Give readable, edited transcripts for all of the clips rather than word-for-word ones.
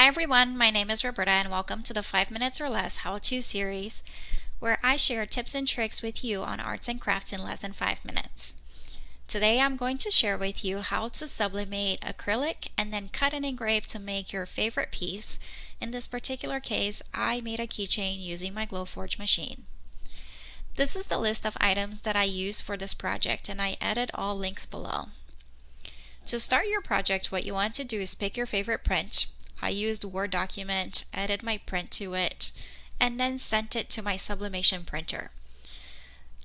Hi everyone, my name is Roberta and welcome to the 5 Minutes or Less How-To series where I share tips and tricks with you on arts and crafts in less than 5 minutes. Today I'm going to share with you how to sublimate acrylic and then cut and engrave to make your favorite piece. In this particular case, I made a keychain using my glowforge machine. This is the list of items that I use for this project and I added all links below. To start your project, what you want to do is pick your favorite print. I used Word document, added my print to it, and then sent it to my sublimation printer.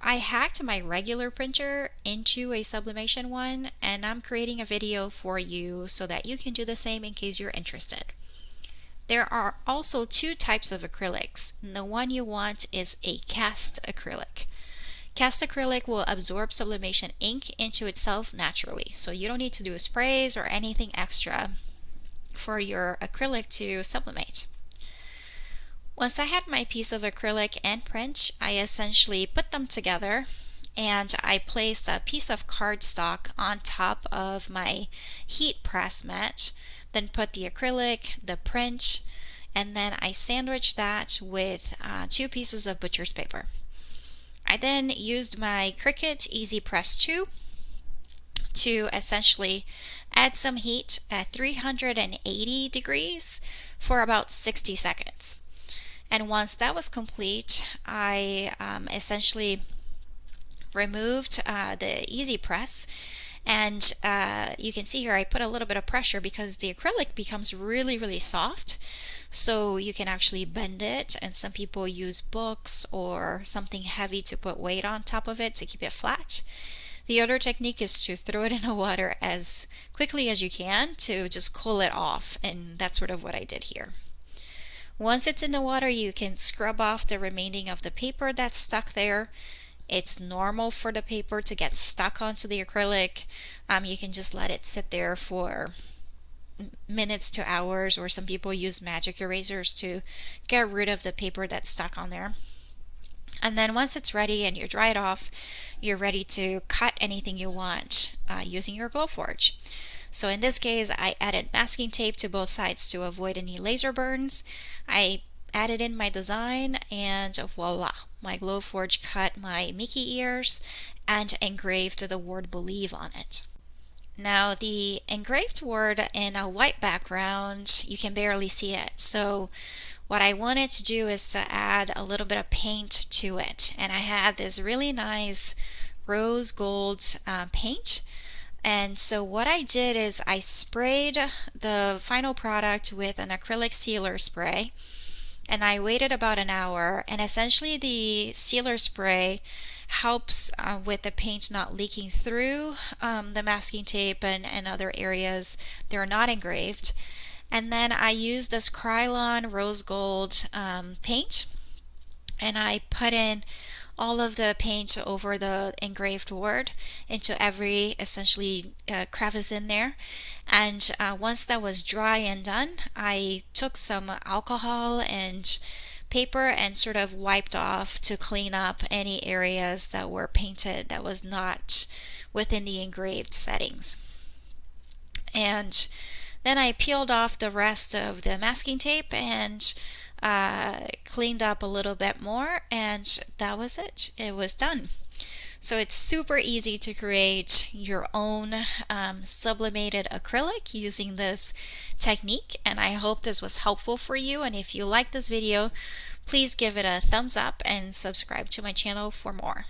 I hacked my regular printer into a sublimation one, and I'm creating a video for you so that you can do the same in case you're interested. There are also two types of acrylics. The one you want is a cast acrylic. Cast acrylic will absorb sublimation ink into itself naturally, so you don't need to do sprays or anything extra for your acrylic to sublimate. Once I had my piece of acrylic and print, I essentially put them together and I placed a piece of cardstock on top of my heat press mat, then put the acrylic, the print, and then I sandwiched that with 2 pieces of butcher's paper. I then used my Cricut Easy Press 2 to essentially add some heat at 380 degrees for about 60 seconds. And once that was complete, I essentially removed the Easy Press, and you can see here I put a little bit of pressure because the acrylic becomes really soft, so you can actually bend it, and some people use books or something heavy to put weight on top of it to keep it flat. The other technique is to throw it in the water as quickly as you can to just cool it off, and that's sort of what I did here. Once it's in the water, you can scrub off the remaining of the paper that's stuck there. It's normal for the paper to get stuck onto the acrylic. You can just let it sit there for minutes to hours, or some people use magic erasers to get rid of the paper that's stuck on there. And then once it's ready and you dry it off, you're ready to cut anything you want using your glowforge. So in this case, I added masking tape to both sides to avoid any laser burns. I added in my design, and voila, my glowforge cut my Mickey ears and engraved the word believe on it. Now the engraved word in a white background, you can barely see it. So what I wanted to do is to add a little bit of paint to it. And I had this really nice rose gold paint. And so what I did is I sprayed the final product with an acrylic sealer spray. And I waited about an hour, and essentially the sealer spray helps with the paint not leaking through the masking tape and other areas that are not engraved. And then I used this Krylon rose gold paint, and I put in all of the paint over the engraved word into every essentially crevice in there. And once that was dry and done, I took some alcohol and paper and sort of wiped off to clean up any areas that were painted that was not within the engraved settings. And then I peeled off the rest of the masking tape and cleaned up a little bit more, and that was it. It was done. So it's super easy to create your own sublimated acrylic using this technique, and I hope this was helpful for you. And if you like this video, please give it a thumbs up and subscribe to my channel for more.